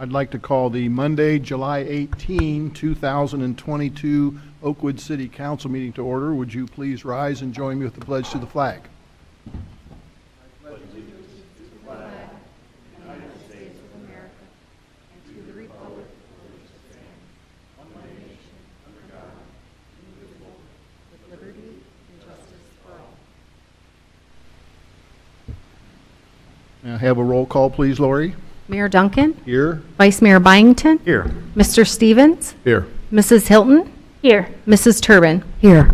I'd like to call the Monday, July 18, 2022 Oakwood City Council meeting to order. Would you please rise and join me with the pledge to the flag? I pledge allegiance to the flag of the United States of America and to the republic for which it stands, one nation, under God, indivisible, with liberty and justice for all. May I have a roll call, please, Lori? Mayor Duncan, Here. Vice Mayor Byington, Here. Mr. Stevens, Here. Mrs. Hilton, here, Mrs. Turbin, here.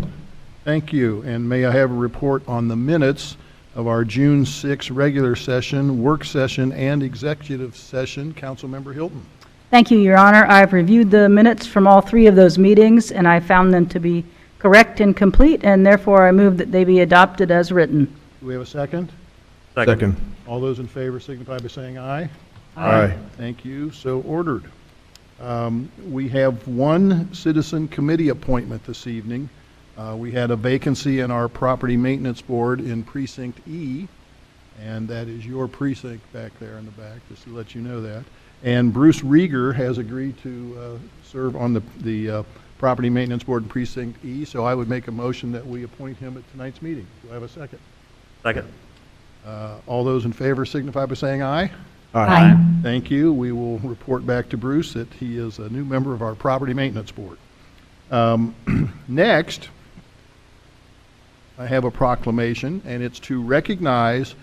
Thank you. And may I have a report on the minutes of our June 6 regular session, work session, and executive session? Councilmember Hilton. Thank you, Your Honor. I've reviewed the minutes from all three of those meetings, and I found them to be correct and complete, and therefore I move that they be adopted as written. Do we have a second? Second. All those in favor signify by saying aye. Aye. Thank you. So ordered. We have one citizen committee appointment this evening. We had a vacancy in our property maintenance board in Precinct E, and that is your precinct back there in the back, just to let you know that. And Bruce Rieger has agreed to serve on the property maintenance board in Precinct E, so I would make a motion that we appoint him at tonight's meeting. Do I have a second? Second. All those in favor signify by saying aye. Aye. Thank you. We will report back to Bruce that he is a new member of our property maintenance board. Next, I have a proclamation, and it's to recognize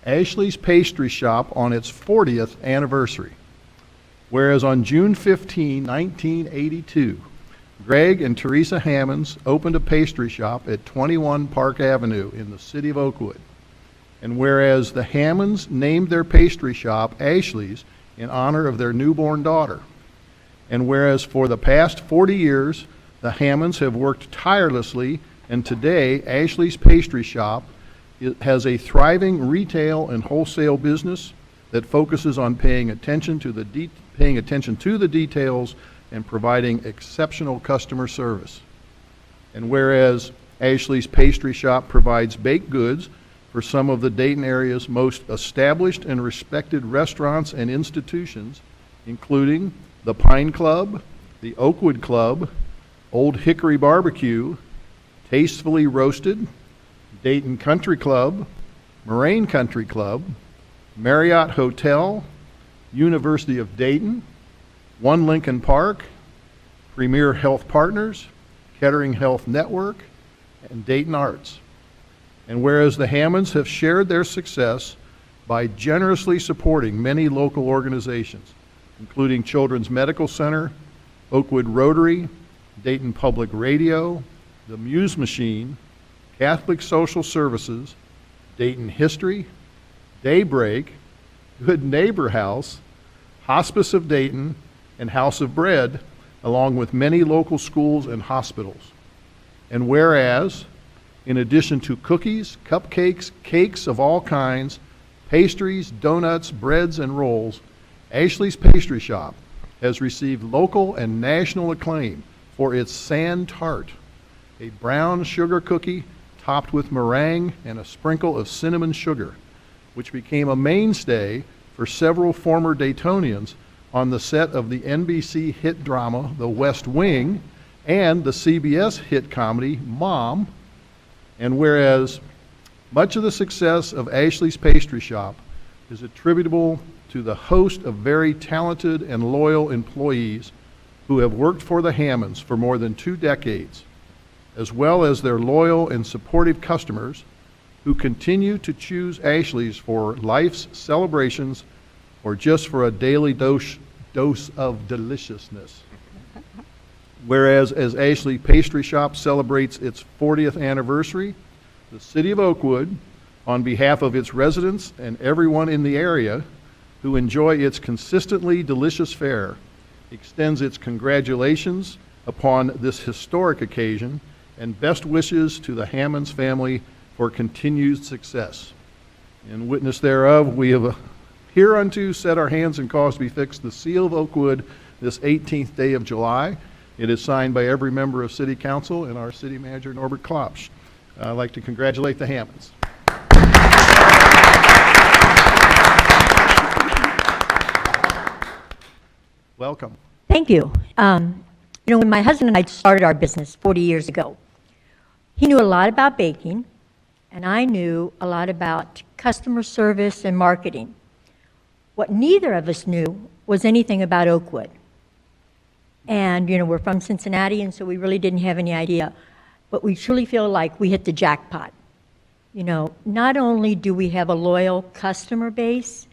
Ashley's Pastry Shop on its 40th anniversary. Whereas on June 15, 1982, Greg and Teresa Hammonds opened a pastry shop at 21 Park Avenue in the city of Oakwood. And whereas the Hammonds named their pastry shop Ashley's in honor of their newborn daughter. And whereas for the past 40 years, the Hammonds have worked tirelessly, and today Ashley's Pastry Shop has a thriving retail and wholesale business that focuses on paying attention to the details and providing exceptional customer service. And whereas Ashley's Pastry Shop provides baked goods for some of the Dayton area's most established and respected restaurants and institutions, including the Pine Club, the Oakwood Club, Old Hickory Barbecue, Tastefully Roasted, Dayton Country Club, Moraine Country Club, Marriott Hotel, University of Dayton, One Lincoln Park, Premier Health Partners, Kettering Health Network, and Dayton Arts. And whereas the Hammonds have shared their success by generously supporting many local organizations, including Children's Medical Center, Oakwood Rotary, Dayton Public Radio, the Muse Machine, Catholic Social Services, Dayton History, Daybreak, Good Neighbor House, Hospice of Dayton, and House of Bread, along with many local schools and hospitals. And whereas, in addition to cookies, cupcakes, cakes of all kinds, pastries, donuts, breads, and rolls, Ashley's Pastry Shop has received local and national acclaim for its Sand Tart, a brown sugar cookie topped with meringue and a sprinkle of cinnamon sugar, which became a mainstay for several former Daytonians on the set of the NBC hit drama The West Wing and the CBS hit comedy Mom. And whereas much of the success of Ashley's Pastry Shop is attributable to the host of very talented and loyal employees who have worked for the Hammonds for more than 2 decades, as well as their loyal and supportive customers who continue to choose Ashley's for life's celebrations or just for a daily dose of deliciousness. Whereas as Ashley Pastry Shop celebrates its 40th anniversary, the City of Oakwood, on behalf of its residents and everyone in the area who enjoy its consistently delicious fare, extends its congratulations upon this historic occasion and best wishes to the Hammonds family for continued success. In witness thereof, we have hereunto set our hands and caused to be fixed the seal of Oakwood this 18th day of July. It is signed by every member of City Council and our City Manager, Norbert Klopsch. I'd like to congratulate the Hammonds. Welcome. Thank you. When my husband and I started our business 40 years ago, he knew a lot about baking, and I knew a lot about customer service and marketing. What neither of us knew was anything about Oakwood. And, we're from Cincinnati, and so we really didn't have any idea. But we truly feel like we hit the jackpot. Not only do we have a loyal customer base,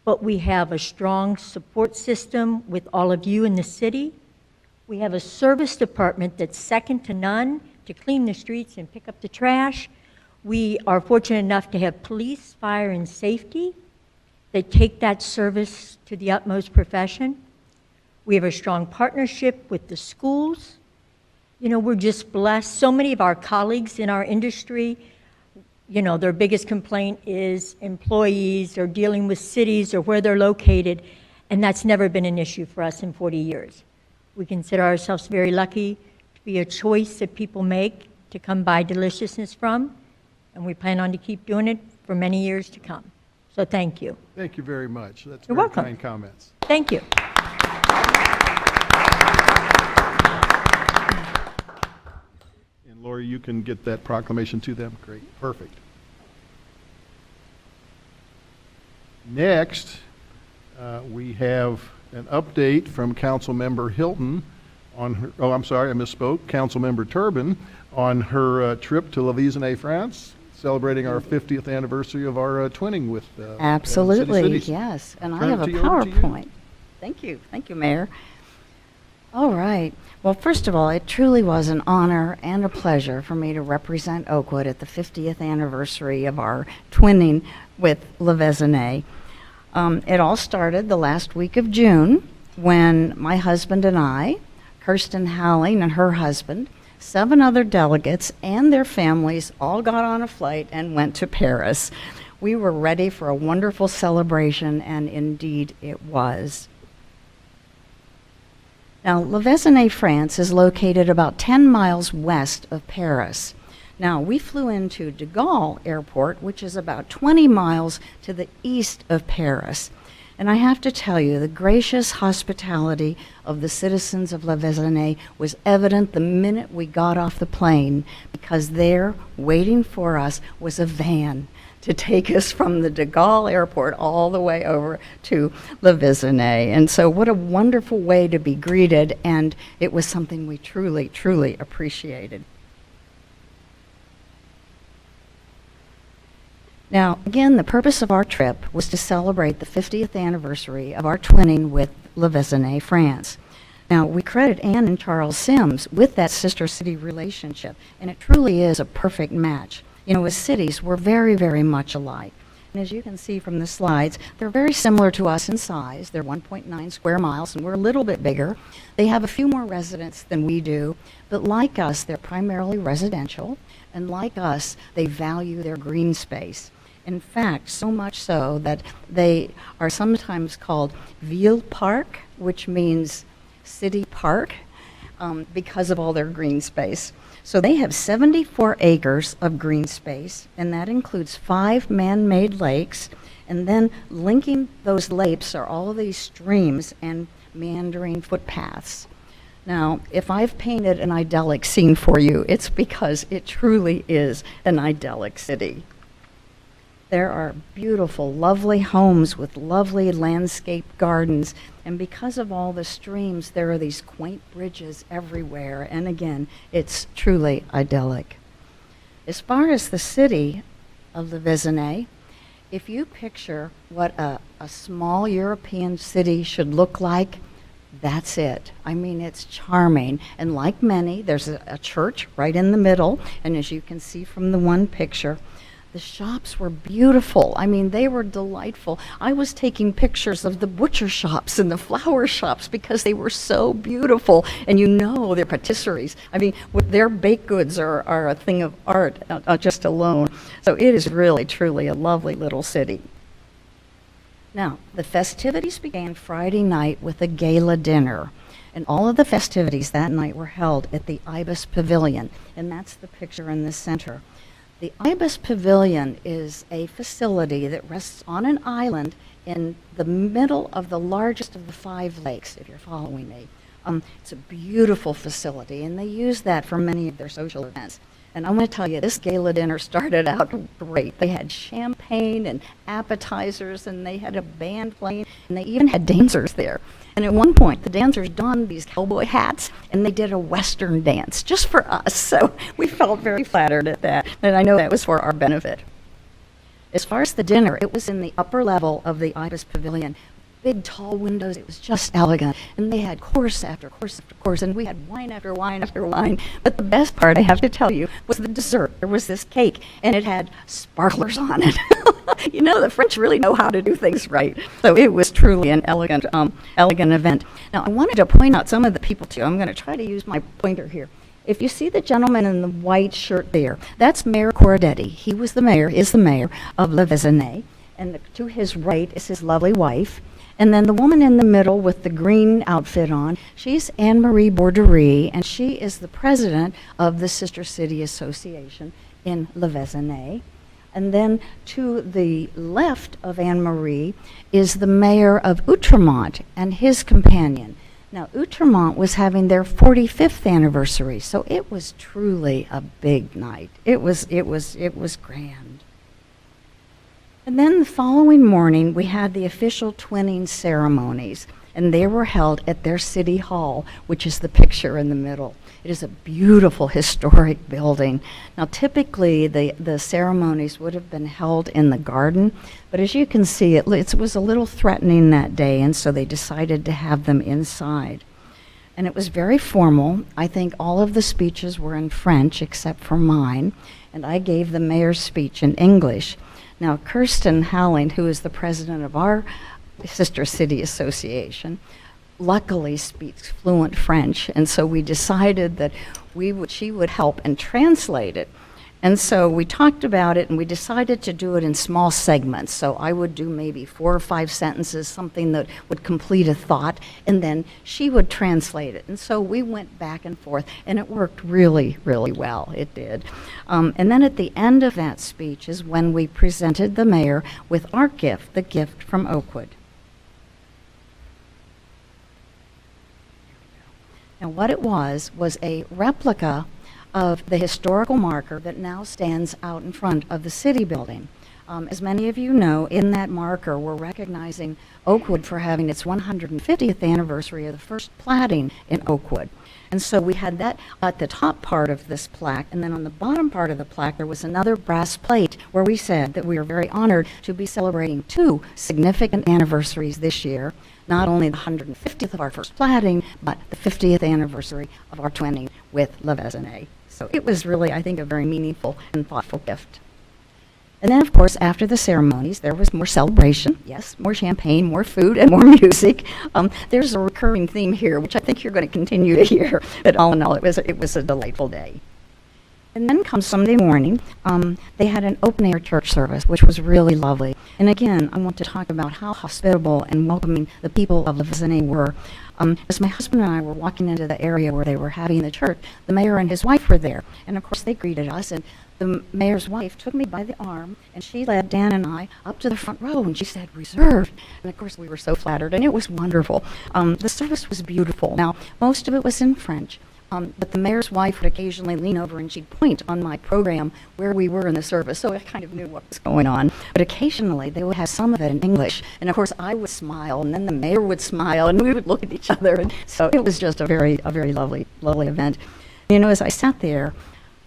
but we have a strong support system with all of you in the city. We have a service department that's second to none to clean the streets and pick up the trash. We are fortunate enough to have police, fire, and safety that take that service to the utmost profession. We have a strong partnership with the schools. We're just blessed. So many of our colleagues in our industry, their biggest complaint is employees or dealing with cities or where they're located, and that's never been an issue for us in 40 years. We consider ourselves very lucky to be a choice that people make to come buy deliciousness from, and we plan on to keep doing it for many years to come. So thank you. Thank you very much. That's You're very welcome. kind comments. Thank you. And Lori, you can get that proclamation to them. Great. Perfect. Next, we have an update from Councilmember Hilton on her, oh, I'm sorry, I misspoke, Councilmember Turbin on her trip to La Visenay, France, celebrating our 50th anniversary of our twinning with Absolutely, City Cities. yes. And I Turn it have a to you, over to you. PowerPoint. Thank you, Mayor. All right. Well, first of all, it truly was an honor and a pleasure for me to represent Oakwood at the 50th anniversary of our twinning with La Visenay. It all started the last week of June when my husband and I, Kirsten Howling and her husband, 7 other delegates and their families all got on a flight and went to Paris. We were ready for a wonderful celebration, and indeed it was. Now, La Visenay, France is located about 10 miles west of Paris. Now, we flew into de Gaulle Airport, which is about 20 miles to the east of Paris. And I have to tell you, the gracious hospitality of the citizens of La Visenay was evident the minute we got off the plane, because there, waiting for us, was a van to take us from the de Gaulle Airport all the way over to La Visenay. And so what a wonderful way to be greeted, and it was something we truly, truly appreciated. Now, again, the purpose of our trip was to celebrate the 50th anniversary of our twinning with La Visenay, France. Now, we credit Anne and Charles Sims with that sister city relationship, and it truly is a perfect match. As cities, we're very, very much alike. And as you can see from the slides, they're very similar to us in size. They're 1.9 square miles, and we're a little bit bigger. They have a few more residents than we do, but like us, they're primarily residential, and like us, they value their green space. In fact, so much so that they are sometimes called Ville Park, which means city park, because of all their green space. So they have 74 acres of green space, and that includes 5 man-made lakes, and then linking those lakes are all of these streams and meandering footpaths. Now, if I've painted an idyllic scene for you, it's because it truly is an idyllic city. There are beautiful, lovely homes with lovely landscape gardens, and because of all the streams, there are these quaint bridges everywhere, and again, it's truly idyllic. As far as the city of La Visenay, if you picture what a small European city should look like, that's it. I mean, it's charming, and like many, there's a church right in the middle, and as you can see from the one picture, the shops were beautiful. I mean, they were delightful. I was taking pictures of the butcher shops and the flower shops because they were so beautiful. And their patisseries. I mean, their baked goods are a thing of art just alone. So it is really, truly a lovely little city. Now, the festivities began Friday night with a gala dinner. And all of the festivities that night were held at the Ibis Pavilion. And that's the picture in the center. The Ibis Pavilion is a facility that rests on an island in the middle of the largest of the 5 lakes, if you're following me. It's a beautiful facility, and they use that for many of their social events. And I'm going to tell you, this gala dinner started out great. They had champagne and appetizers, and they had a band playing, and they even had dancers there. And at one point, the dancers donned these cowboy hats, and they did a Western dance just for us. So we felt very flattered at that, and I know that was for our benefit. As far as the dinner, it was in the upper level of the Ibis Pavilion. Big, tall windows. It was just elegant. And they had course after course after course, and we had wine after wine after wine. But the best part, I have to tell you, was the dessert. There was this cake, and it had sparklers on it. You know, the French really know how to do things right. So it was truly an elegant event. Now, I wanted to point out some of the people, too. I'm going to try to use my pointer here. If you see the gentleman in the white shirt there, that's Mayor Corradetti. He is the mayor of Le Vésinet. And to his right is his lovely wife. And then the woman in the middle with the green outfit on, she's Anne-Marie Borderie, and she is the president of the Sister City Association in Le Vésinet. And then to the left of Anne-Marie is the mayor of Outremont and his companion. Now, Outremont was having their 45th anniversary, so it was truly a big night. It was grand. And then the following morning, we had the official twinning ceremonies, and they were held at their city hall, which is the picture in the middle. It is a beautiful historic building. Now, typically, the ceremonies would have been held in the garden, but as you can see, it was a little threatening that day, and so they decided to have them inside. And it was very formal. I think all of the speeches were in French, except for mine, and I gave the mayor's speech in English. Now, Kirsten Howling, who is the president of our Sister City Association, luckily speaks fluent French, and so we decided that she would help and translate it. And so we talked about it, and we decided to do it in small segments. So I would do maybe 4 or 5 sentences, something that would complete a thought, and then she would translate it. And so we went back and forth, and it worked really, really well. It did. And then at the end of that speech is when we presented the mayor with our gift, the gift from Oakwood. Now, what it was a replica of the historical marker that now stands out in front of the city building. As many of you know, in that marker, we're recognizing Oakwood for having its 150th anniversary of the first platting in Oakwood. And so we had that at the top part of this plaque, and then on the bottom part of the plaque, there was another brass plate where we said that we are very honored to be celebrating 2 significant anniversaries this year, not only the 150th of our first platting, but the 50th anniversary of our twinning with Le Vésinet. So it was really, I think, a very meaningful and thoughtful gift. And then, of course, after the ceremonies, there was more celebration. Yes, more champagne, more food, and more music. There's a recurring theme here, which I think you're going to continue to hear. But all in all, it was a delightful day. And then comes Sunday morning, they had an open-air church service, which was really lovely. And again, I want to talk about how hospitable and welcoming the people of Le Vésinet were. As my husband and I were walking into the area where they were having the church, the mayor and his wife were there. And of course, they greeted us, and the mayor's wife took me by the arm, and she led Dan and I up to the front row, and she said, "Reserved." And of course, we were so flattered, and it was wonderful. The service was beautiful. Now, most of it was in French. But the mayor's wife would occasionally lean over and she'd point on my program where we were in the service, so I kind of knew what was going on. But occasionally they would have some of it in English, and of course I would smile, and then the mayor would smile, and we would look at each other, and so it was just a very lovely event. You know, as I sat there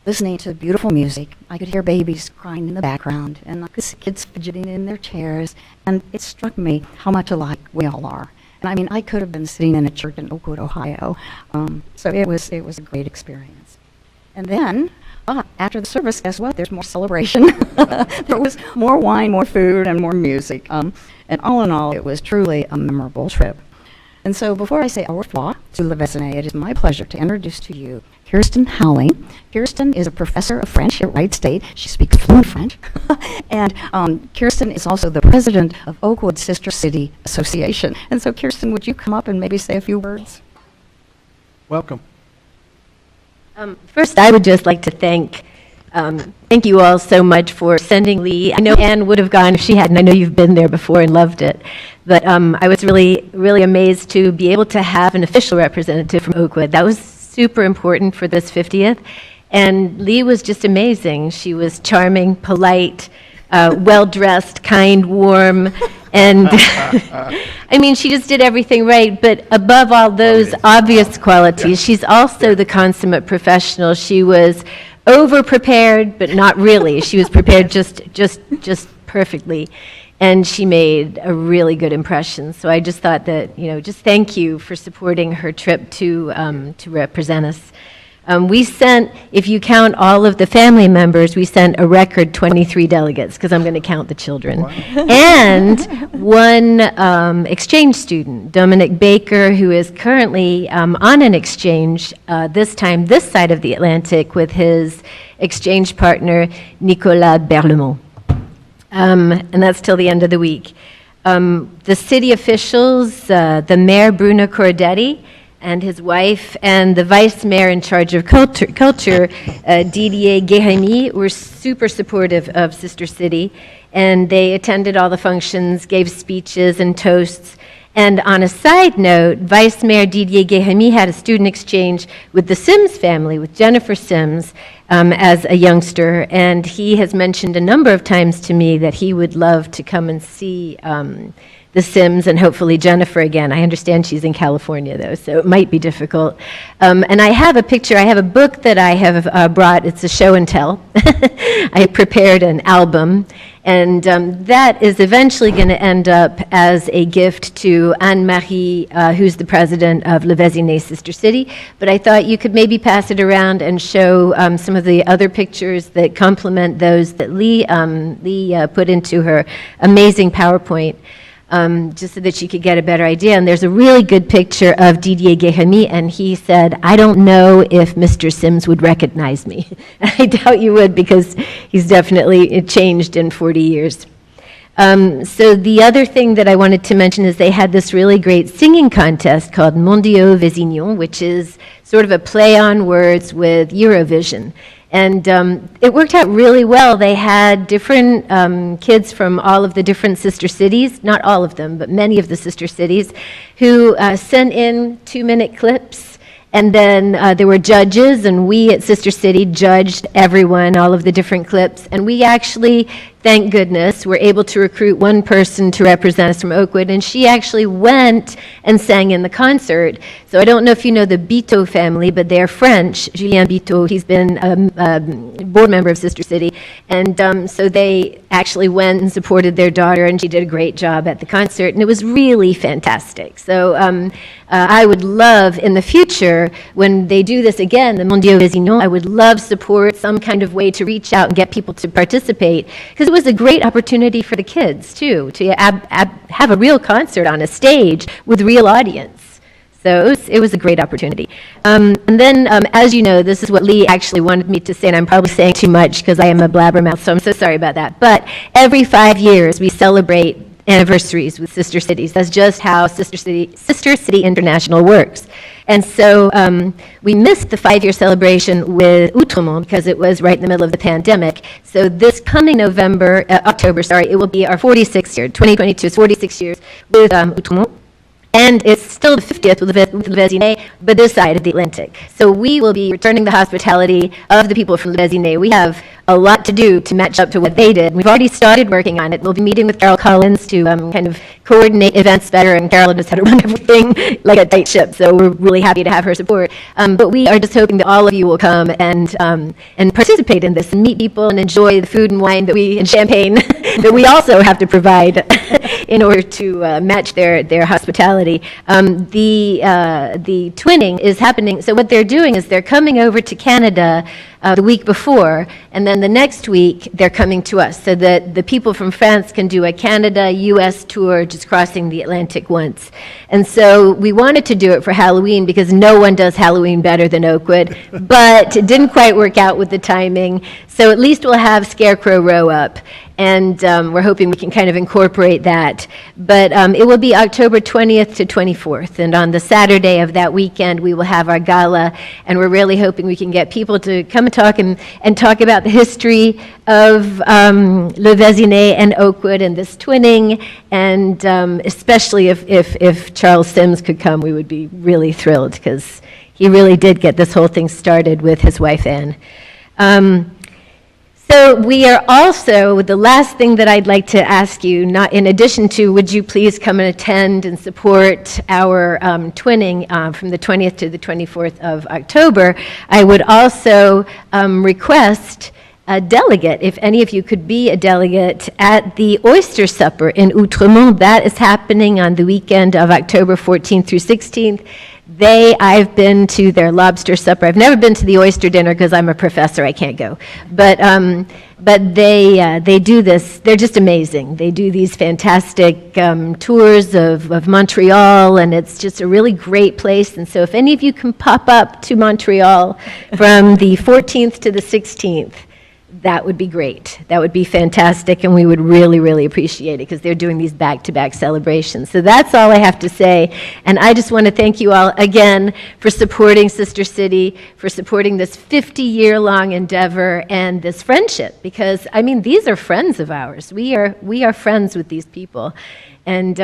listening to beautiful music, I could hear babies crying in the background, and I could see kids fidgeting in their chairs, and it struck me how much alike we all are. And I mean, I could have been sitting in a church in Oakwood, Ohio. So it was a great experience. And then, after the service, guess what? There's more celebration. There was more wine, more food, and more music. And all in all, it was truly a memorable trip. And so before I say au revoir to Le Vésinet, it is my pleasure to introduce to you Kirsten Howling. Kirsten is a professor of French at Wright State. She speaks fluent French. And Kirsten is also the president of Oakwood Sister City Association. And so, Kirsten, would you come up and maybe say a few words? Welcome. First, I would just like to thank Thank you all so much for sending Lee. I know Anne would have gone if she hadn't. I know you've been there before and loved it. But I was really, really amazed to be able to have an official representative from Oakwood. That was super important for this 50th. And Lee was just amazing. She was charming, polite, well-dressed, kind, warm, and I mean, she just did everything right. But above all those obvious qualities, she's also the consummate professional. She was over-prepared, but not really. She was prepared just perfectly, and she made a really good impression. So I just thought that, just thank you for supporting her trip to represent us. We sent, if you count all of the family members, we sent a record 23 delegates, because I'm going to count the children. And one exchange student, Dominic Baker, who is currently on an exchange, this time this side of the Atlantic, with his exchange partner, Nicolas Berlemont. And that's till the end of the week. The city officials, the mayor, Bruno Cordetti, and his wife, and the vice mayor in charge of culture, Didier Guérémy, were super supportive of Sister City, and they attended all the functions, gave speeches and toasts. And on a side note, Vice Mayor Didier Guérémy had a student exchange with the Sims family, with Jennifer Sims, as a youngster, and he has mentioned a number of times to me that he would love to come and see the Sims and hopefully Jennifer again. I understand she's in California, though, so it might be difficult. And I have a picture. I have a book that I have brought. It's a show and tell. I prepared an album, and that is eventually going to end up as a gift to Anne-Marie, who's the president of Le Vésinet Sister City. But I thought you could maybe pass it around and show some of the other pictures that complement those that Lee put into her amazing PowerPoint. Just so that you could get a better idea. And there's a really good picture of Didier Guérémy, and he said, "I don't know if Mr. Sims would recognize me." I doubt you would, because he's definitely changed in 40 years. So the other thing that I wanted to mention is they had this really great singing contest called Mondiaux Vésignon, which is sort of a play on words with Eurovision. And it worked out really well. They had different kids from all of the different sister cities, not all of them, but many of the sister cities, who sent in 2-minute clips. And then there were judges, and we at Sister City judged everyone, all of the different clips. And we actually, thank goodness, were able to recruit one person to represent us from Oakwood, and she actually went and sang in the concert. So I don't know if you know the Biteau family, but they're French. Julien Biteau, he's been a board member of Sister City. And so they actually went and supported their daughter, and she did a great job at the concert, and it was really fantastic. So I would love, in the future, when they do this again, the Mondiaux Vésignon, I would love support, some kind of way to reach out and get people to participate, because it was a great opportunity for the kids, too, to have a real concert on a stage with real audience. So it was a great opportunity. And then, as you know, this is what Lee actually wanted me to say, and I'm probably saying too much because I am a blabbermouth, so I'm so sorry about that. But every 5 years, we celebrate anniversaries with sister cities. That's just how Sister City International works. And so we missed the 5-year celebration with Outremont because it was right in the middle of the pandemic. So this coming October, it will be our 46th year. 2022 is 46 years with Outremont. And it's still the 50th with Le Vésinet, but this side of the Atlantic. So we will be returning the hospitality of the people from Le Vésinet. We have a lot to do to match up to what they did. We've already started working on it. We'll be meeting with Carol Collins to kind of coordinate events better, and Carol knows how to run everything like a tight ship, so we're really happy to have her support. But we are just hoping that all of you will come and participate in this and meet people and enjoy the food and wine and champagne that we also have to provide in order to match their hospitality. The twinning is happening. So what they're doing is they're coming over to Canada the week before, and then the next week they're coming to us, so that the people from France can do a Canada-U.S. tour just crossing the Atlantic once. And so we wanted to do it for Halloween because no one does Halloween better than Oakwood, but it didn't quite work out with the timing. So at least we'll have Scarecrow Row up. and we're hoping we can kind of incorporate that. But it will be October 20th to 24th, and on the Saturday of that weekend, we will have our gala, and we're really hoping we can get people to come and talk about the history of Le Vésinet and Oakwood and this twinning, and especially if Charles Sims could come, we would be really thrilled, because he really did get this whole thing started with his wife, Anne. So we are also, the last thing that I'd like to ask you, not in addition to, would you please come and attend and support our twinning from the 20th to the 24th of October, I would also request a delegate, if any of you could be a delegate, at the Oyster Supper in Outremont. That is happening on the weekend of October 14th through 16th. I've been to their lobster supper. I've never been to the oyster dinner because I'm a professor, I can't go. But they do this, they're just amazing. They do these fantastic tours of Montreal, and it's just a really great place. And so if any of you can pop up to Montreal from the 14th to the 16th, that would be great. That would be fantastic, and we would really, really appreciate it, because they're doing these back-to-back celebrations. So that's all I have to say, and I just want to thank you all again for supporting Sister City, for supporting this 50-year-long endeavor and this friendship, because, I mean, these are friends of ours. We are friends with these people, and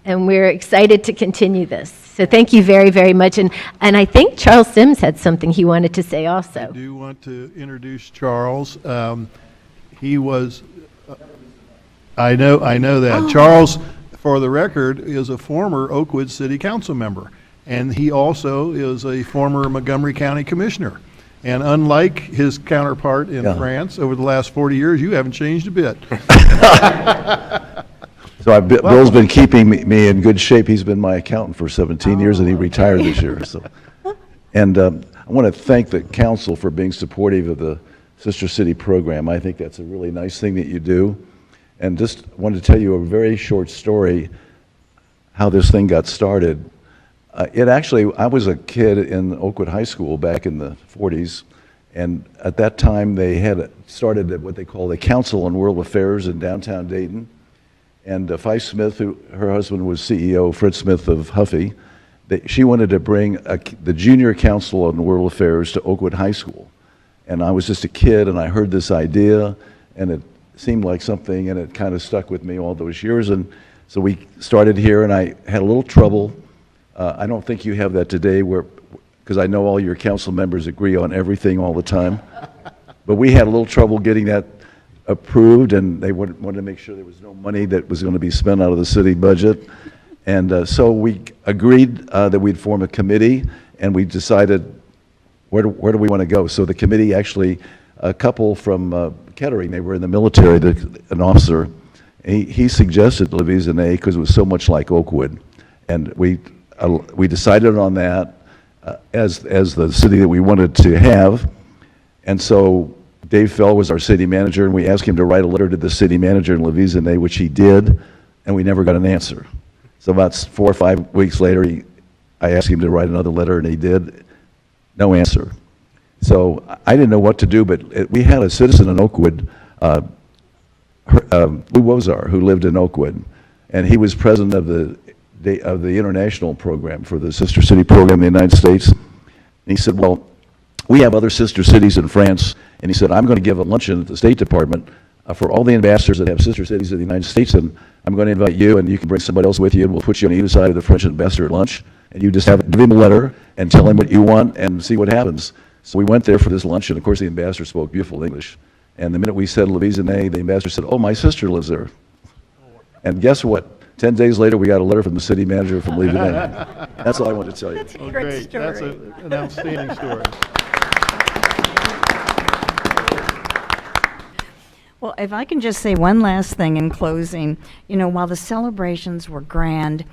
we're excited to continue this. So thank you very, very much, and I think Charles Sims had something he wanted to say also. I do want to introduce Charles. He was, I know that. Charles, for the record, is a former Oakwood City Council member, and he also is a former Montgomery County Commissioner. And unlike his counterpart in France over the last 40 years, you haven't changed a bit. So Bill's been keeping me in good shape. He's been my accountant for 17 years, and he retired this year. So, and I want to thank the council for being supportive of the Sister City program. I think that's a really nice thing that you do. And just wanted to tell you a very short story how this thing got started. I was a kid in Oakwood High School back in the 40s, and at that time they had started what they call the Council on World Affairs in downtown Dayton. And Fife Smith, her husband was CEO, Fred Smith of Huffy, she wanted to bring the Junior Council on World Affairs to Oakwood High School. And I was just a kid, and I heard this idea, and it seemed like something, and it kind of stuck with me all those years. And so we started here, and I had a little trouble. I don't think you have that today, because I know all your council members agree on everything all the time. But we had a little trouble getting that approved, and they wanted to make sure there was no money that was going to be spent out of the city budget. And so we agreed that we'd form a committee, and we decided where do we want to go. So the committee, actually, a couple from Kettering, they were in the military, an officer, he suggested Le Vésinet because it was so much like Oakwood. And we decided on that as the city that we wanted to have. And so Dave Fell was our city manager, and we asked him to write a letter to the city manager in Le Vésinet, which he did, and we never got an answer. So about 4 or 5 weeks later, I asked him to write another letter, and he did. No answer. So I didn't know what to do, but we had a citizen in Oakwood, Lou Wozar, who lived in Oakwood, and he was president of the international program for the Sister City program in the United States. And he said, well, we have other sister cities in France, and he said, I'm going to give a luncheon at the State Department for all the ambassadors that have sister cities in the United States, and I'm going to invite you, and you can bring somebody else with you, and we'll put you on either side of the French ambassador at lunch, and you just give him a letter and tell him what you want and see what happens. So we went there for this lunch, and of course the ambassador spoke beautiful English. And the minute we said Le Vésinet, the ambassador said, oh, my sister lives there. And guess what? 10 days later, we got a letter from the city manager from Le Vésinet. That's all I wanted to tell you. That's a Oh, great great. story. That's an outstanding story. Well, if I can just say one last thing in closing, while the celebrations were grand,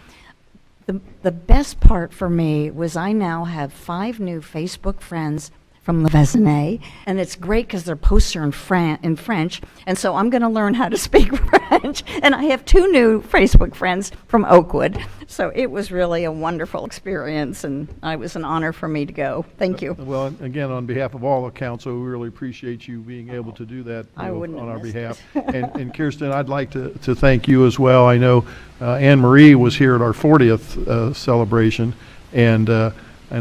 the best part for me was I now have 5 new Facebook friends from Le Vésinet, and it's great because their posts are in French, and so I'm going to learn how to speak French. And I have 2 new Facebook friends from Oakwood, so it was really a wonderful experience, and it was an honor for me to go. Thank you. Well, again, on behalf of all the council, we really appreciate you being able to do that I wouldn't on have our missed behalf. it. And Kirsten, I'd like to thank you as well. I know Anne Marie was here at our 40th celebration, and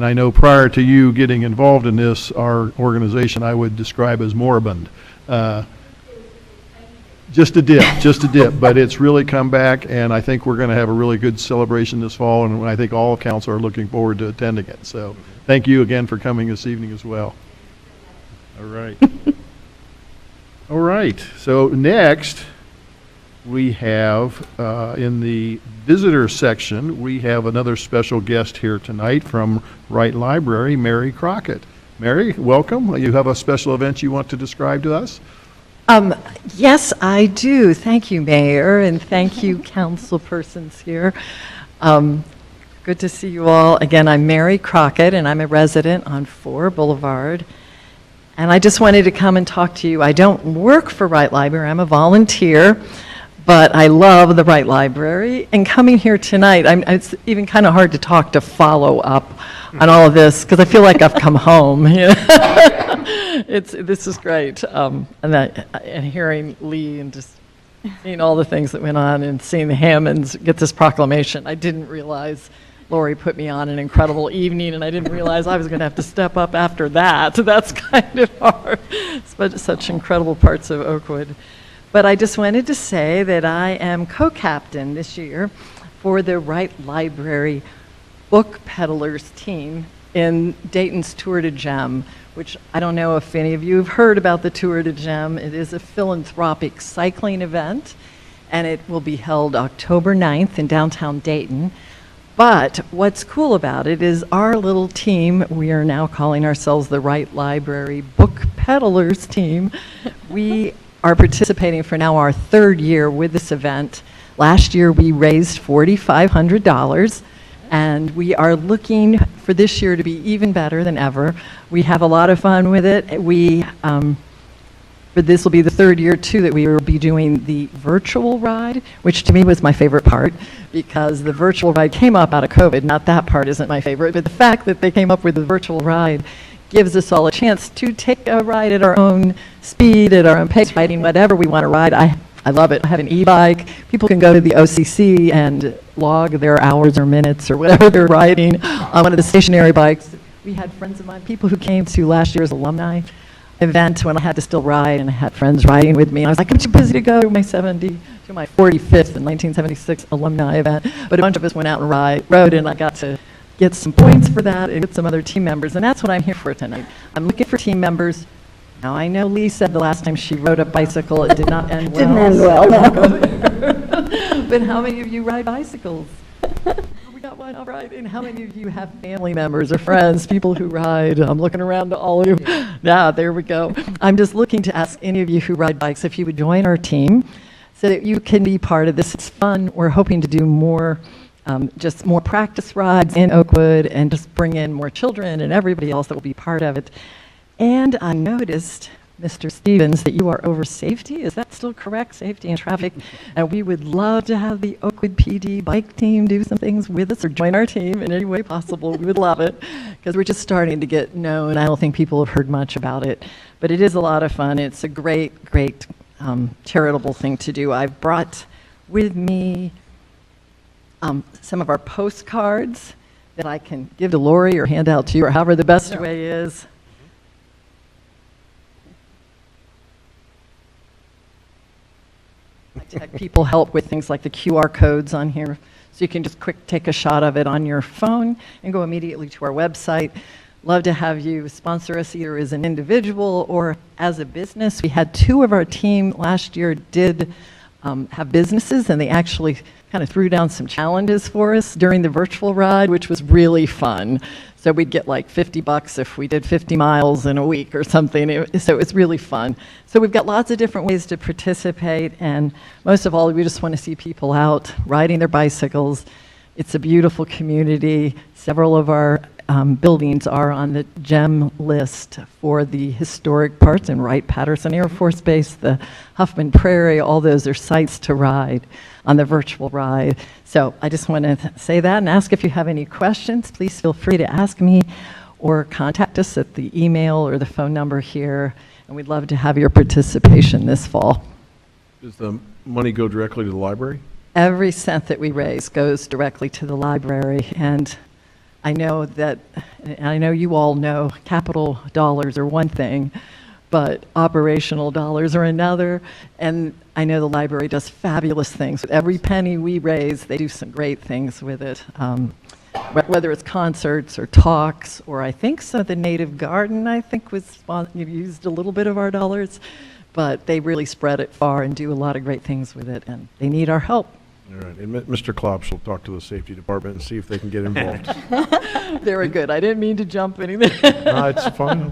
I know prior to you getting involved in this, our organization I would describe as moribund. Just a dip, but it's really come back, and I think we're going to have a really good celebration this fall, and I think all of council are looking forward to attending it. So thank you again for coming this evening as well. All right. All right, so next we have, in the visitor section, we have another special guest here tonight from Wright Library, Mary Crockett. Mary, welcome. You have a special event you want to describe to us? Yes, I do. Thank you, Mayor, and thank you, council persons here. Good to see you all. Again, I'm Mary Crockett, and I'm a resident on 4 Boulevard. And I just wanted to come and talk to you. I don't work for Wright Library. I'm a volunteer, but I love the Wright Library. And coming here tonight, it's even kind of hard to talk to follow up on all of this, because I feel like I've come home. You know? This is great. And hearing Lee and just seeing all the things that went on and seeing the Hammonds get this proclamation. I didn't realize Lori put me on an incredible evening, and I didn't realize I was going to have to step up after that. That's kind of hard. But such incredible parts of Oakwood. But I just wanted to say that I am co-captain this year for the Wright Library Book Peddlers team in Dayton's Tour de Gem, which I don't know if any of you have heard about the Tour de Gem. It is a philanthropic cycling event, and it will be held October 9th in downtown Dayton. But what's cool about it is our little team, we are now calling ourselves the Wright Library Book Peddlers team. We are participating for now our 3rd year with this event. Last year we raised $4,500, and we are looking for this year to be even better than ever. We have a lot of fun with it. But this will be the 3rd year too that we will be doing the virtual ride, which to me was my favorite part, because the virtual ride came up out of COVID. Not that part isn't my favorite, but the fact that they came up with the virtual ride gives us all a chance to take a ride at our own speed, at our own pace, riding whatever we want to ride. I love it. I have an e-bike. People can go to the OCC and log their hours or minutes or whatever they're riding on one of the stationary bikes. We had friends of mine, people who came to last year's alumni event when I had to still ride, and I had friends riding with me. And I was like, I'm too busy to go to my 45th in 1976 alumni event. But a bunch of us went out and rode, and I got to get some points for that and get some other team members. And that's what I'm here for tonight. I'm looking for team members. Now, I know Lee said the last time she rode a bicycle, it did not end well. Didn't end well, no. But how many of you ride bicycles? We got one, all right. And how many of you have family members or friends, people who ride? I'm looking around to all of you. Yeah, there we go. I'm just looking to ask any of you who ride bikes if you would join our team so that you can be part of this. It's fun. We're hoping to do more, just more practice rides in Oakwood and just bring in more children and everybody else that will be part of it. And I noticed, Mr. Stevens, that you are over safety. Is that still correct? Safety and traffic. And we would love to have the Oakwood PD bike team do some things with us or join our team in any way possible. We would love it because we're just starting to get known. I don't think people have heard much about it, but it is a lot of fun. It's a great charitable thing to do. I've brought with me some of our postcards that I can give to Lori or hand out to you, or however the best way is. Tech people help with things like the QR codes on here, so you can just take a shot of it on your phone and go immediately to our website. Love to have you sponsor us either as an individual or as a business. We had 2 of our team last year did have businesses, and they actually kind of threw down some challenges for us during the virtual ride, which was really fun. So we'd get like $50 if we did 50 miles in a week or something. So it's really fun. So we've got lots of different ways to participate, and most of all, we just want to see people out riding their bicycles. It's a beautiful community. Several of our buildings are on the GEM list for the historic parts in Wright-Patterson Air Force Base, the Huffman Prairie, all those are sites to ride on the virtual ride. So I just want to say that and ask if you have any questions. Please feel free to ask me or contact us at the email or the phone number here, and we'd love to have your participation this fall. Does the money go directly to the library? Every cent that we raise goes directly to the library, and I know that, and I know you all know capital dollars are one thing, but operational dollars are another, and I know the library does fabulous things. With every penny we raise, they do some great things with it, whether it's concerts or talks, or I think some of the Native Garden, I think, used a little bit of our dollars, but they really spread it far and do a lot of great things with it, and they need our help. All right, and Mr. Klops will talk to the safety department and see if they can get involved. Very good. I didn't mean to jump anything. No, it's fine.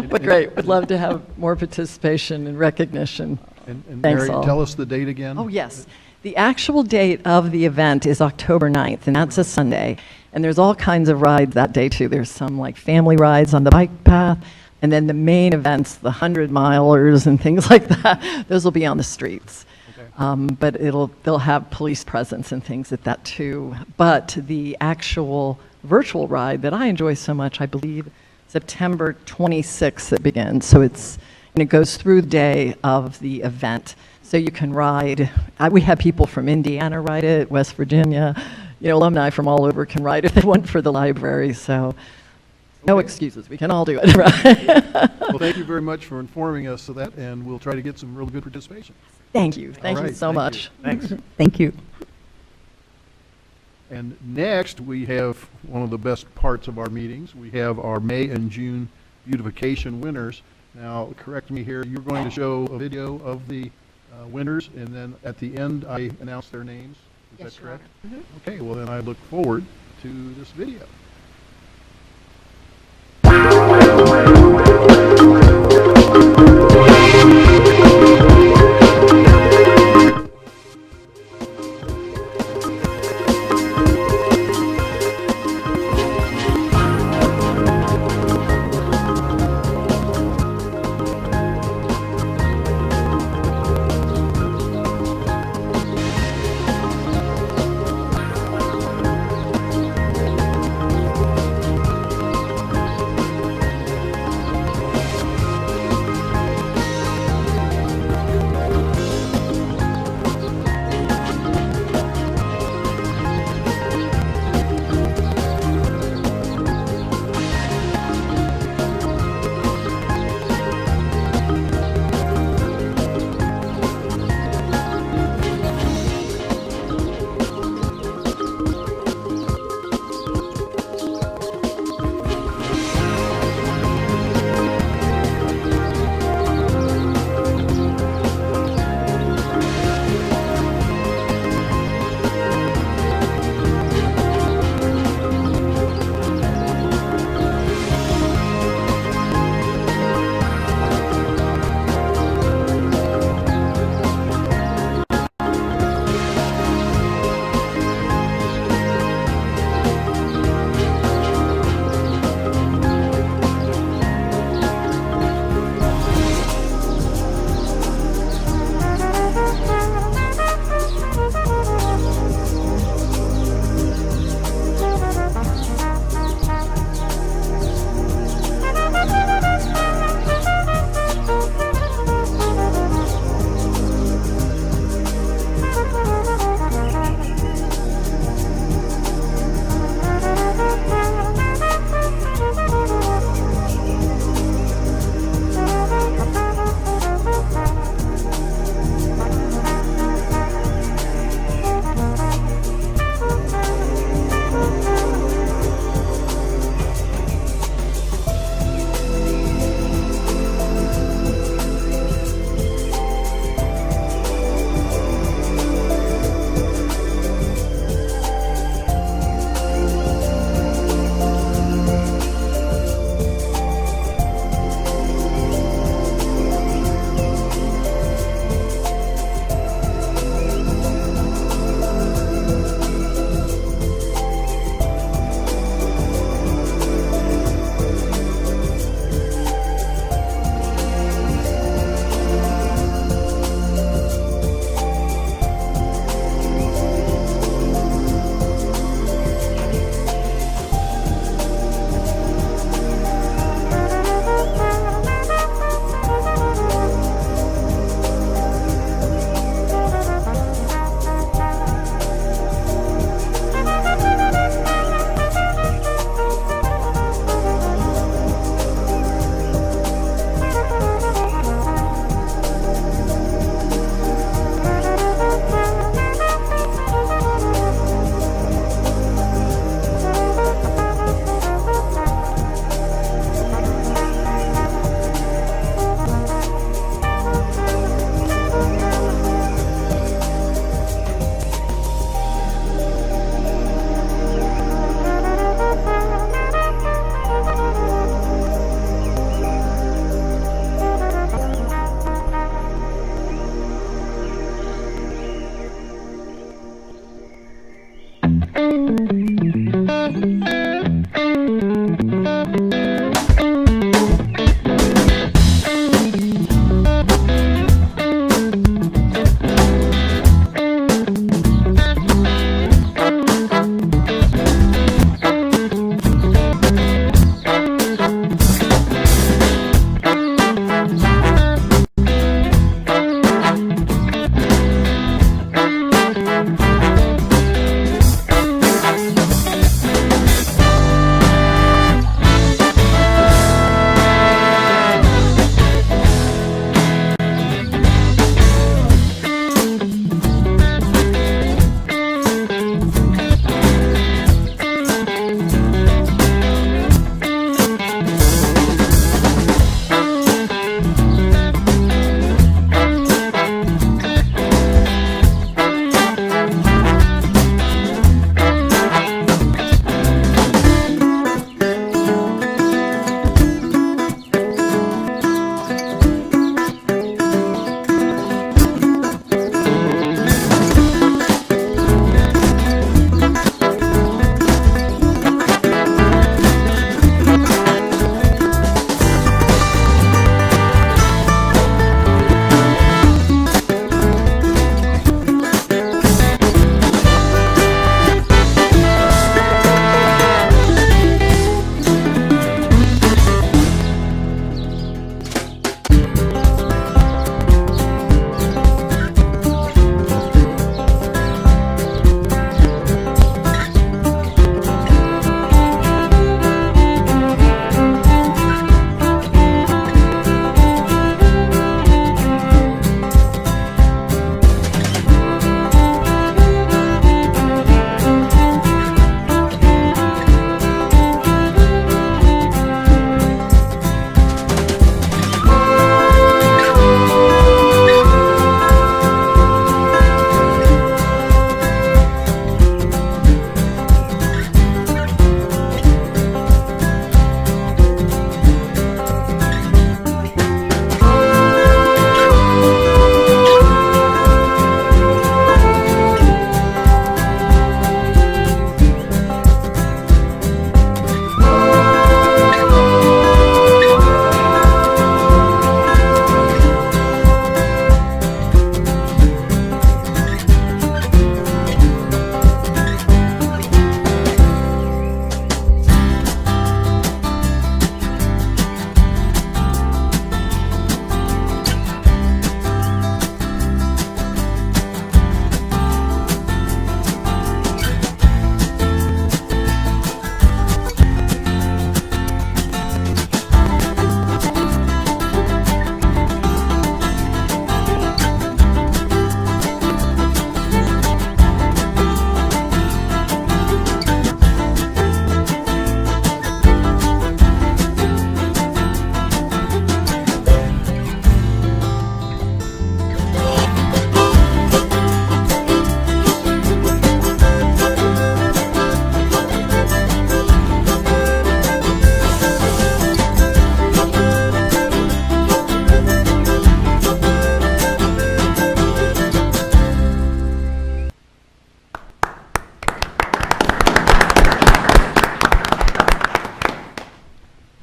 But great. Would love to have more participation and recognition. And Thanks Mary, all. tell us the date again. Oh, yes. The actual date of the event is October 9th, and that's a Sunday. And there's all kinds of rides that day, too. There's some like family rides on the bike path, and then the main events, the 100-milers and things like that, those will be on the streets. But they'll have police presence and things at that too. But the actual virtual ride that I enjoy so much, I believe September 26th it begins. So and it goes through the day of the event. So you can ride. We have people from Indiana ride it, West Virginia, alumni from all over can ride if they want for the library. So no excuses. We can all do it. Right? Well, thank you very much for informing us of that, and we'll try to get some real good participation. Thank you. Thank All you right, so thank much. you. Thanks. Thank you. And next, we have one of the best parts of our meetings. We have our May and June beautification winners. Now, correct me here, you're going to show a video of the winners, and then at the end, I announce their names. Is that correct? Okay, well then I look forward to this video.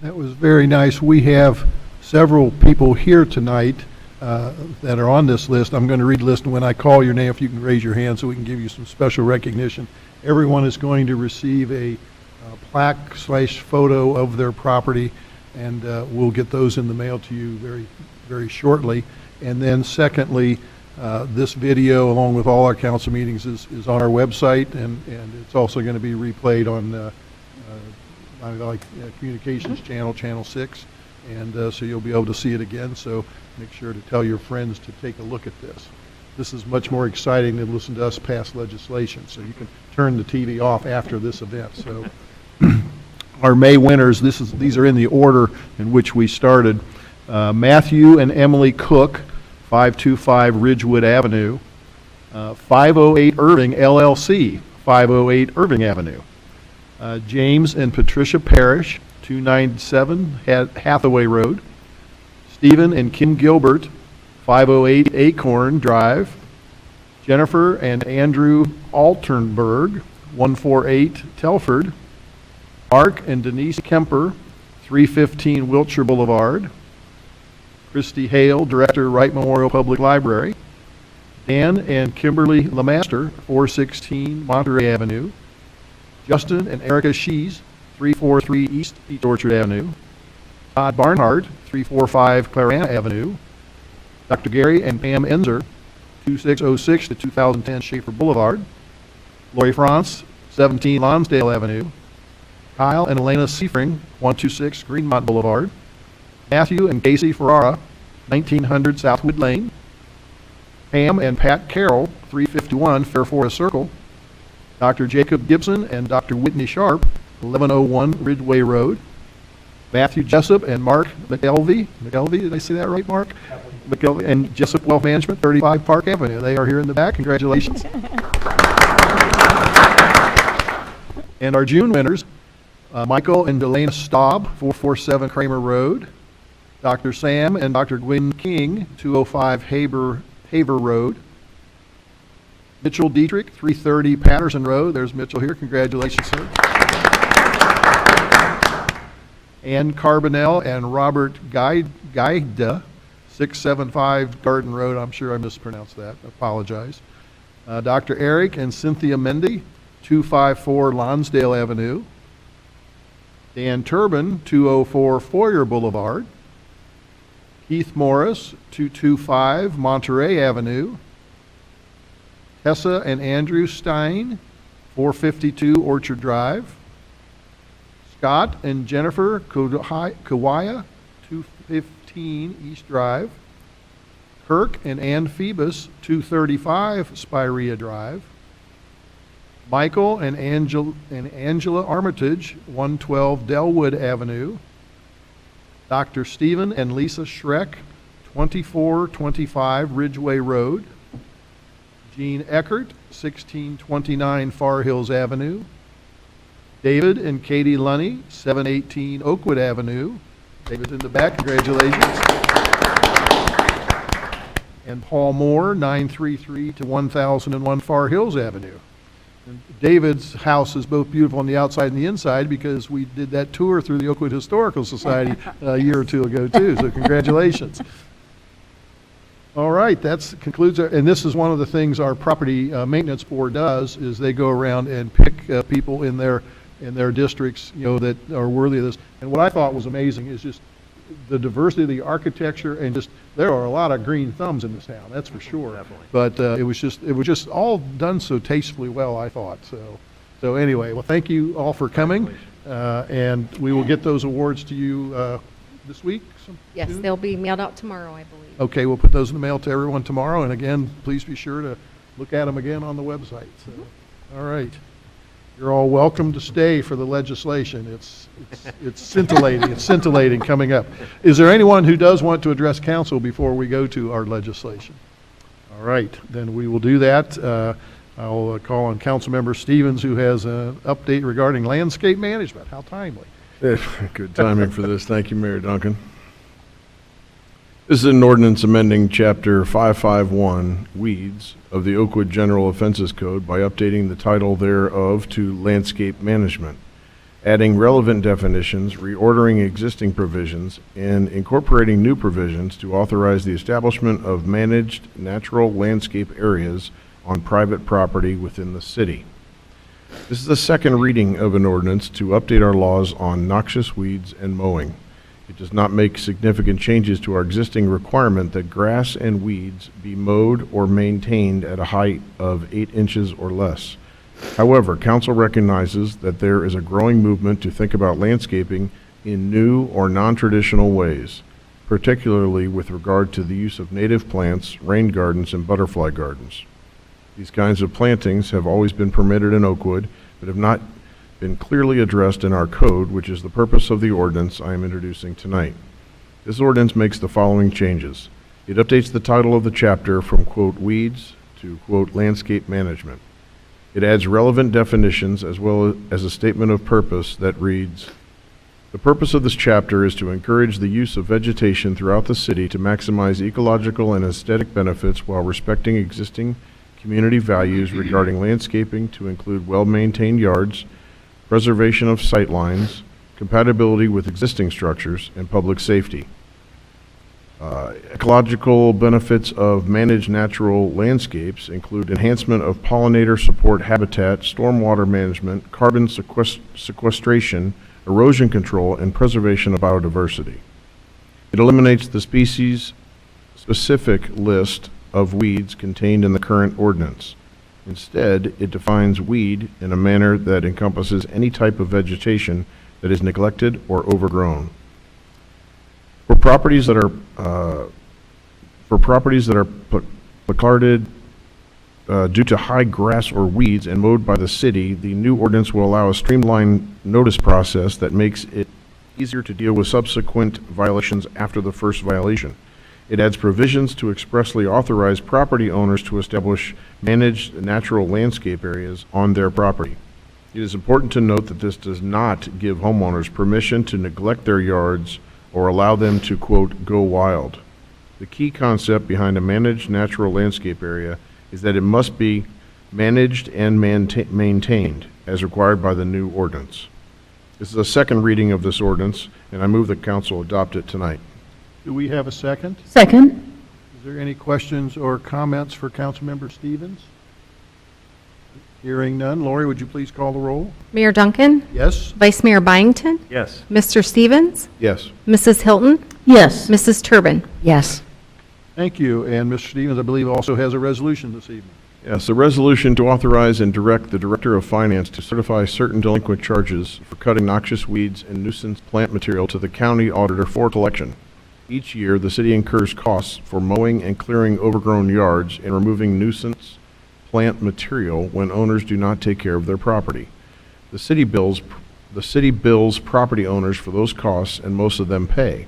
That was very nice. We have several people here tonight that are on this list. I'm going to read the list, and when I call your name, if you can raise your hand so we can give you some special recognition. Everyone is going to receive a plaque/photo of their property, and we'll get those in the mail to you very, very shortly. And then secondly, this video, along with all our council meetings, is on our website, and it's also going to be replayed on communications channel, Channel 6, and so you'll be able to see it again. So make sure to tell your friends to take a look at this. This is much more exciting than listen to us pass legislation, so you can turn the TV off after this event. So our May winners, these are in the order in which we started. Matthew and Emily Cook, 525 Ridgewood Avenue. 508 Irving LLC, 508 Irving Avenue. James and Patricia Parrish, 297 Hathaway Road. Stephen and Kim Gilbert, 508 Acorn Drive. Jennifer and Andrew Alternberg, 148 Telford. Mark and Denise Kemper, 315 Wiltshire Boulevard. Christy Hale, Director, Wright Memorial Public Library. Dan and Kimberly Lemaster, 416 Monterey Avenue. Justin and Erica Shees, 343 East Orchard Avenue. Todd Barnhart, 345 Clarana Avenue. Dr. Gary and Pam Enzer, 2606 to 2010 Schaefer Boulevard. Lori France, 17 Lonsdale Avenue. Kyle and Elena Seifring, 126 Greenmont Boulevard. Matthew and Casey Ferrara, 1900 Southwood Lane. Pam and Pat Carroll, 351 Fair Forest Circle. Dr. Jacob Gibson and Dr. Whitney Sharp, 1101 Ridgeway Road. Matthew Jessup and Mark McElvey, did I say that right, Mark? McElvey, and Jessup Wealth Management, 35 Park Avenue. They are here in the back. Congratulations. And our June winners, Michael and Delana Staub, 447 Kramer Road. Dr. Sam and Dr. Gwynn King, 205 Haber Road. Mitchell Dietrich, 330 Patterson Road. There's Mitchell here. Congratulations, sir. Ann Carbonell and Robert Gaida, 675 Garden Road. I'm sure I mispronounced that. I apologize. Dr. Eric and Cynthia Mendy, 254 Lonsdale Avenue. Dan Turbin, 204 Foyer Boulevard. Keith Morris, 225 Monterey Avenue. Tessa and Andrew Stein, 452 Orchard Drive. Scott and Jennifer Kawaya, 215 East Drive. Kirk and Ann Phoebus, 235 Spirea Drive. Michael and Angela Armitage, 112 Delwood Avenue. Dr. Stephen and Lisa Schreck, 2425 Ridgeway Road. Jean Eckert, 1629 Far Hills Avenue. David and Katie Lunny, 718 Oakwood Avenue. David's in the back, congratulations. And Paul Moore, 933 to 1001 Far Hills Avenue. And David's house is both beautiful on the outside and the inside because we did that tour through the Oakwood Historical Society a year or two ago too, so congratulations. All right, that concludes our, and this is one of the things our property maintenance board does, is they go around and pick people in their districts, you know, that are worthy of this. And what I thought was amazing is just the diversity of the architecture, and just, there are a lot of green thumbs in this town, that's for sure. Definitely. But it was just all done so tastefully well, I thought. So anyway, well, thank you all for coming, and we will get those awards to you this week. Yes, soon? they'll be mailed out tomorrow, I believe. Okay, we'll put those in the mail to everyone tomorrow, and again, please be sure to look at them again on the website. So, all right. You're all welcome to stay for the legislation. It's scintillating. It's scintillating coming up. Is there anyone who does want to address council before we go to our legislation? All right, then we will do that. I'll call on Councilmember Stevens, who has an update regarding landscape management. How timely. Good timing for this. Thank you, Mayor Duncan. This is an ordinance amending Chapter 551, Weeds, of the Oakwood General Offenses Code by updating the title thereof to Landscape Management. adding relevant definitions, reordering existing provisions, and incorporating new provisions to authorize the establishment of managed natural landscape areas on private property within the city. This is the second reading of an ordinance to update our laws on noxious weeds and mowing. It does not make significant changes to our existing requirement that grass and weeds be mowed or maintained at a height of 8 inches or less. However, council recognizes that there is a growing movement to think about landscaping in new or non-traditional ways, particularly with regard to the use of native plants, rain gardens, and butterfly gardens. These kinds of plantings have always been permitted in Oakwood, but have not been clearly addressed in our code, which is the purpose of the ordinance I am introducing tonight. This ordinance makes the following changes. It updates the title of the chapter from, quote, weeds to, quote, landscape management. It adds relevant definitions as well as a statement of purpose that reads, the purpose of this chapter is to encourage the use of vegetation throughout the city to maximize ecological and aesthetic benefits while respecting existing community values regarding landscaping to include well-maintained yards, preservation of sightlines, compatibility with existing structures, and public safety. Ecological benefits of managed natural landscapes include enhancement of pollinator support habitat, stormwater management, carbon sequestration, erosion control, and preservation of biodiversity. It eliminates the species-specific list of weeds contained in the current ordinance. Instead, it defines weed in a manner that encompasses any type of vegetation that is neglected or overgrown. For properties that are placarded due to high grass or weeds and mowed by the city, the new ordinance will allow a streamlined notice process that makes it easier to deal with subsequent violations after the first violation. It adds provisions to expressly authorize property owners to establish managed natural landscape areas on their property. It is important to note that this does not give homeowners permission to neglect their yards or allow them to, quote, go wild. The key concept behind a managed natural landscape area is that it must be managed and maintained as required by the new ordinance. This is a second reading of this ordinance, and I move that council adopt it tonight. Do we have a second? Second. Is there any questions or comments for Councilmember Stevens? Hearing none. Lori, would you please call the roll? Mayor Duncan? Yes? Vice Mayor Byington? Yes. Mr. Stevens? Yes. Mrs. Hilton? Yes. Mrs. Turbin? Yes. Thank you. And Mr. Stevens, I believe, also has a resolution this evening. Yes, a resolution to authorize and direct the Director of Finance to certify certain delinquent charges for cutting noxious weeds and nuisance plant material to the county auditor for collection. Each year, the city incurs costs for mowing and clearing overgrown yards and removing nuisance plant material when owners do not take care of their property. The city bills property owners for those costs, and most of them pay.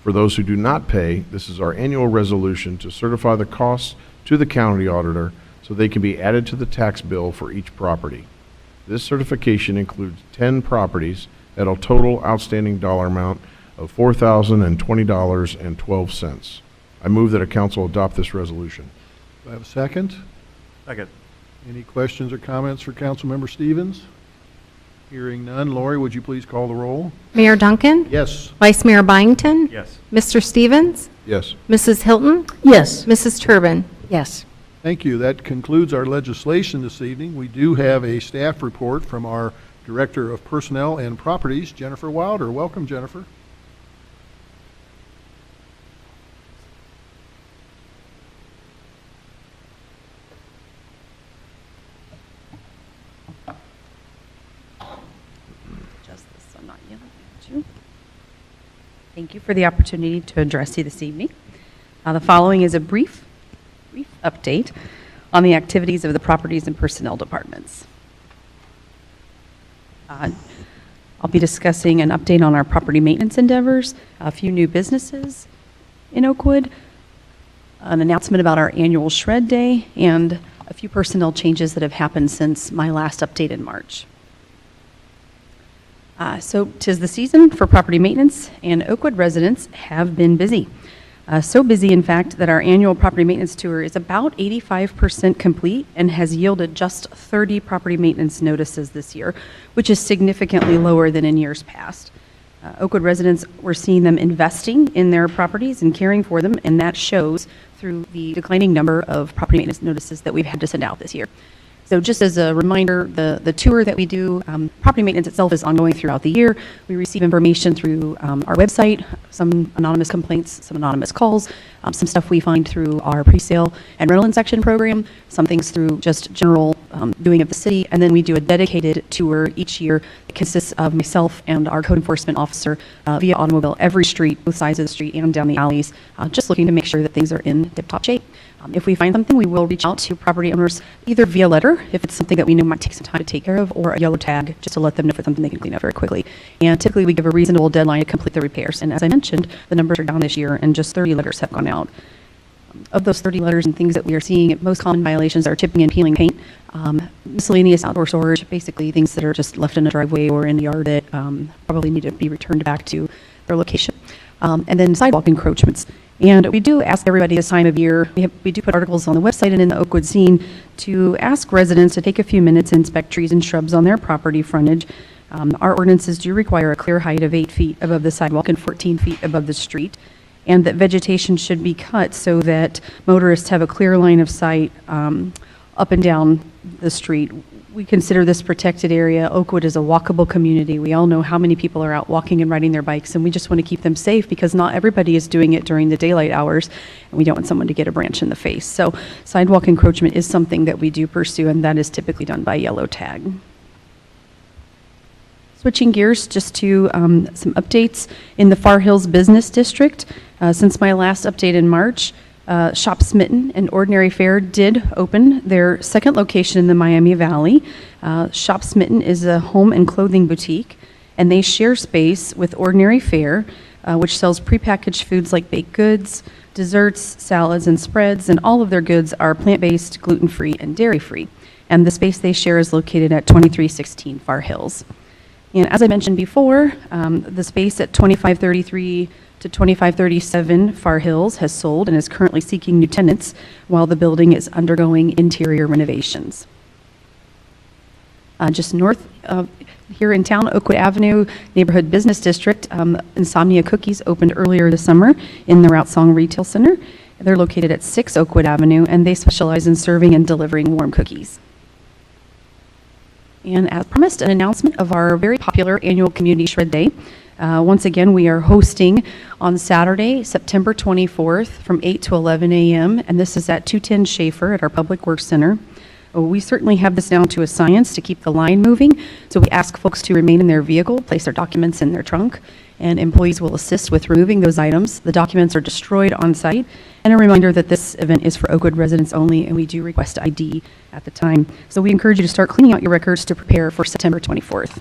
For those who do not pay, this is our annual resolution to certify the costs to the county auditor so they can be added to the tax bill for each property. This certification includes 10 properties at a total outstanding dollar amount of $4,020.12. I move that a council adopt this resolution. Do I have a second? Second. Any questions or comments for Councilmember Stevens? Hearing none. Lori, would you please call the roll? Mayor Duncan? Yes. Vice Mayor Byington? Yes. Mr. Stevens? Yes. Mrs. Hilton? Yes. Mrs. Turbin? Yes. Thank you. That concludes our legislation this evening. We do have a staff report from our Director of Personnel and Properties, Jennifer Wilder. Welcome, Jennifer. Just this, so I'm not yelling at you. Thank you for the opportunity to address you this evening. The following is a brief update on the activities of the Properties and Personnel Departments. I'll be discussing an update on our property maintenance endeavors, a few new businesses in Oakwood, an announcement about our annual shred day, and a few personnel changes that have happened since my last update in March. So 'tis the season for property maintenance, and Oakwood residents have been busy. So busy, in fact, that our annual property maintenance tour is about 85% complete and has yielded just 30 property maintenance notices this year, which is significantly lower than in years past. Oakwood residents, we're seeing them investing in their properties and caring for them, and that shows through the declining number of property maintenance notices that we've had to send out this year. So just as a reminder, the tour that we do, property maintenance itself is ongoing throughout the year. We receive information through our website, some anonymous complaints, some anonymous calls, some stuff we find through our pre-sale and rental inspection program, some things through just general doing of the city, and then we do a dedicated tour each year that consists of myself and our code enforcement officer via automobile every street, both sides of the street and down the alleys, just looking to make sure that things are in tip-top shape. If we find something, we will reach out to property owners either via letter, if it's something that we know might take some time to take care of, or a yellow tag, just to let them know if it's something they can clean up very quickly. And typically, we give a reasonable deadline to complete the repairs. And as I mentioned, the numbers are down this year, and just 30 letters have gone out. Of those 30 letters and things that we are seeing, most common violations are chipping and peeling paint, miscellaneous outdoor storage, basically things that are just left in a driveway or in the yard that probably need to be returned back to their location. And then sidewalk encroachments. And we do ask everybody this time of year, we do put articles on the website and in the Oakwood scene to ask residents to take a few minutes and inspect trees and shrubs on their property frontage. Our ordinances do require a clear height of 8 feet above the sidewalk and 14 feet above the street, and that vegetation should be cut so that motorists have a clear line of sight up and down the street. We consider this protected area. Oakwood is a walkable community. We all know how many people are out walking and riding their bikes, and we just want to keep them safe because not everybody is doing it during the daylight hours, and we don't want someone to get a branch in the face. So sidewalk encroachment is something that we do pursue, and that is typically done by yellow tag. Switching gears just to some updates in the Far Hills Business District. Since my last update in March, Shop Smitten and Ordinary Fare did open their second location in the Miami Valley. Shop Smitten is a home and clothing boutique, and they share space with Ordinary Fare, which sells prepackaged foods like baked goods, desserts, salads, and spreads, and all of their goods are plant-based, gluten-free, and dairy-free. And the space they share is located at 2316 Far Hills. And as I mentioned before, the space at 2533 to 2537 Far Hills has sold and is currently seeking new tenants while the building is undergoing interior renovations. Just north here in town, Oakwood Avenue Neighborhood Business District, Insomnia Cookies opened earlier this summer in the Route Song Retail Center. They're located at 6 Oakwood Avenue, and they specialize in serving and delivering warm cookies. And as promised, an announcement of our very popular annual Community Shred Day. Once again, we are hosting on Saturday, September 24th from 8 to 11 a.m., and this is at 210 Schaefer at our Public Works Center. We certainly have this down to a science to keep the line moving, so we ask folks to remain in their vehicle, place their documents in their trunk, and employees will assist with removing those items. The documents are destroyed on site, and a reminder that this event is for Oakwood residents only, and we do request ID at the time. So we encourage you to start cleaning out your records to prepare for September 24th.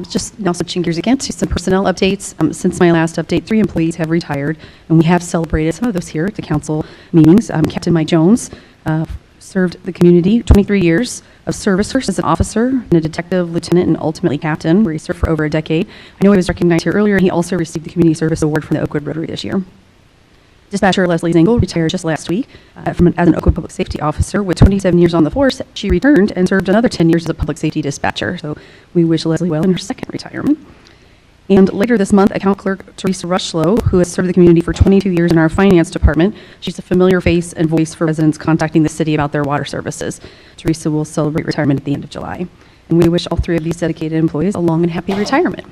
Just now switching gears again to some personnel updates. Since my last update, 3 employees have retired, and we have celebrated some of those here at the council meetings. Captain Mike Jones served the community 23 years of service, first as an officer, and a detective, lieutenant, and ultimately captain, where he served for over a decade. I know he was recognized here earlier, and he also received the Community Service Award from the Oakwood Rotary this year. Dispatcher Leslie Zengel retired just last week as an Oakwood Public Safety Officer. With 27 years on the force, she returned and served another 10 years as a public safety dispatcher. So we wish Leslie well in her second retirement. And later this month, Account Clerk Teresa Rushlow, who has served the community for 22 years in our finance department, she's a familiar face and voice for residents contacting the city about their water services. Teresa will celebrate retirement at the end of July. And we wish all 3 of these dedicated employees a long and happy retirement.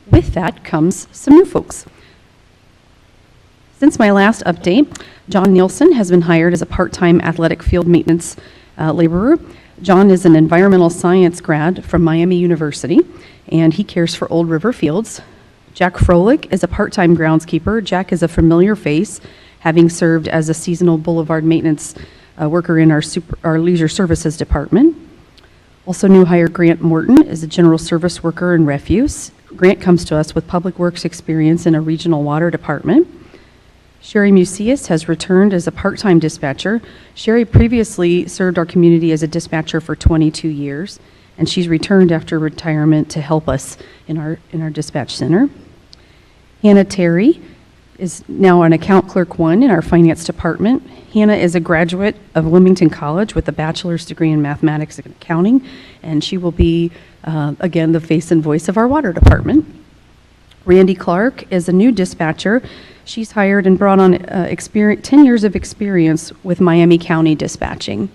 With that comes some new folks. Since my last update, John Nielsen has been hired as a part-time athletic field maintenance laborer. John is an environmental science grad from Miami University, and he cares for Old River Fields. Jack Froelich is a part-time groundskeeper. Jack is a familiar face, having served as a seasonal boulevard maintenance worker in our leisure services department. Also new hire Grant Morton is a general service worker in refuse. Grant comes to us with public works experience in a regional water department. Sherry Mucius has returned as a part-time dispatcher. Sherry previously served our community as a dispatcher for 22 years, and she's returned after retirement to help us in our dispatch center. Hannah Terry is now an account clerk 1 in our finance department. Hannah is a graduate of Wilmington College with a bachelor's degree in mathematics and accounting, and she will be, again, the face and voice of our water department. Randy Clark is a new dispatcher. She's hired and brought on 10 years of experience with Miami County dispatching.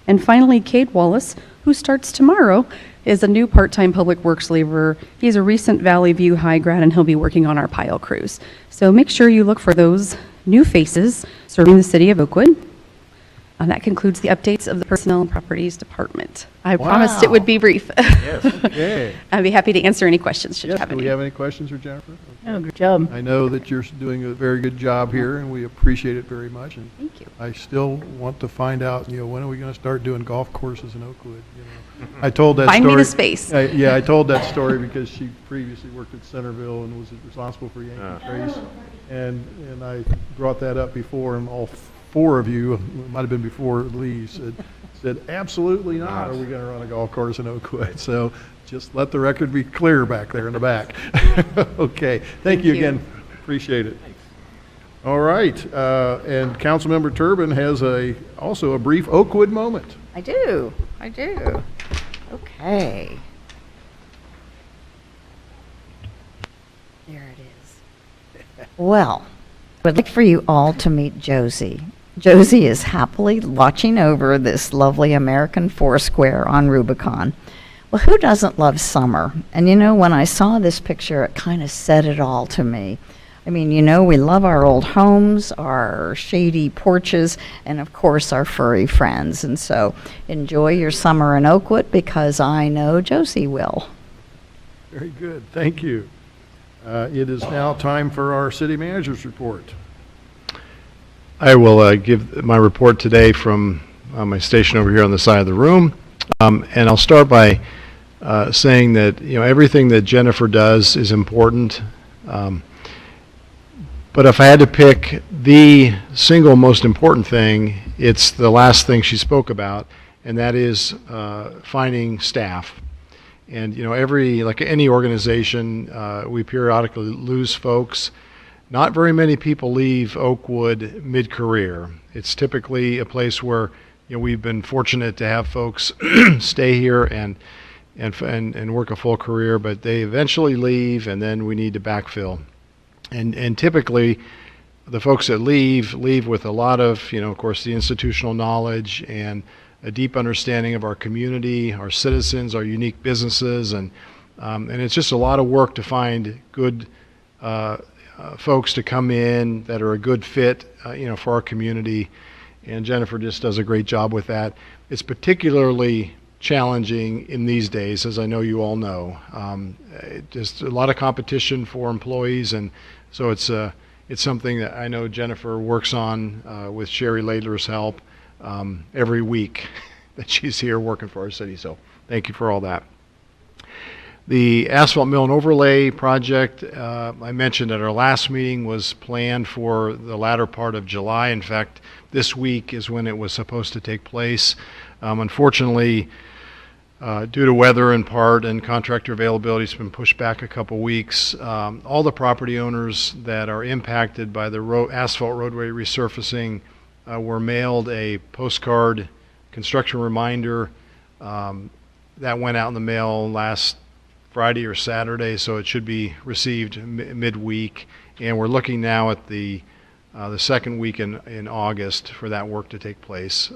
And finally, Cade Wallace, who starts tomorrow, is a new part-time public works laborer. He's a recent Valley View High grad, and he'll be working on our pile crews. So make sure you look for those new faces serving the city of Oakwood. That concludes the updates of the Personnel and Properties Department. I promised it would be brief. Yes, okay. I'd be happy to answer any questions should you Yes, have do any. we have any questions for Jennifer? Oh, good job. I know that you're doing a very good job here, and we appreciate it very much. And Thank you. I still want to find out, when are we going to start doing golf courses in Oakwood? I told that story. Find me the space. Yeah, I told that story because she previously worked at Centerville and was responsible for Yankee Trace. And I brought that up before, and all 4 of you, it might have been before Lee, said absolutely not are we going to run a golf course in Oakwood. So just let the record be clear back there in the back. Okay, thank you again. Appreciate it. All right, and Councilmember Turbin has also a brief Oakwood moment. I do. Okay. There it is. Well, I'd like for you all to meet Josie. Josie is happily watching over this lovely American Foursquare on Rubicon. Well, who doesn't love summer? And when I saw this picture, it kind of said it all to me. I mean, we love our old homes, our shady porches, and of course our furry friends. And so enjoy your summer in Oakwood, because I know Josie will. Very good, thank you. It is now time for our city manager's report. I will give my report today from my station over here on the side of the room. And I'll start by saying that everything that Jennifer does is important. But if I had to pick the single most important thing, it's the last thing she spoke about, and that is finding staff. And like any organization, we periodically lose folks. Not very many people leave Oakwood mid-career. It's typically a place where we've been fortunate to have folks stay here and work a full career, but they eventually leave, and then we need to backfill. And typically, the folks that leave with a lot of, of course, the institutional knowledge and a deep understanding of our community, our citizens, our unique businesses, and it's just a lot of work to find good folks to come in that are a good fit, for our community. And Jennifer just does a great job with that. It's particularly challenging in these days, as I know you all know. Just a lot of competition for employees, and so it's something that I know Jennifer works on with Sherry Laidler's help every week that she's here working for our city. So thank you for all that. The asphalt mill and overlay project I mentioned at our last meeting was planned for the latter part of July. In fact, this week is when it was supposed to take place. Unfortunately, due to weather in part and contractor availability, it's been pushed back a couple weeks. All the property owners that are impacted by the asphalt roadway resurfacing were mailed a postcard construction reminder that went out in the mail last Friday or Saturday, so it should be received midweek. And we're looking now at the second week in August for that work to take place.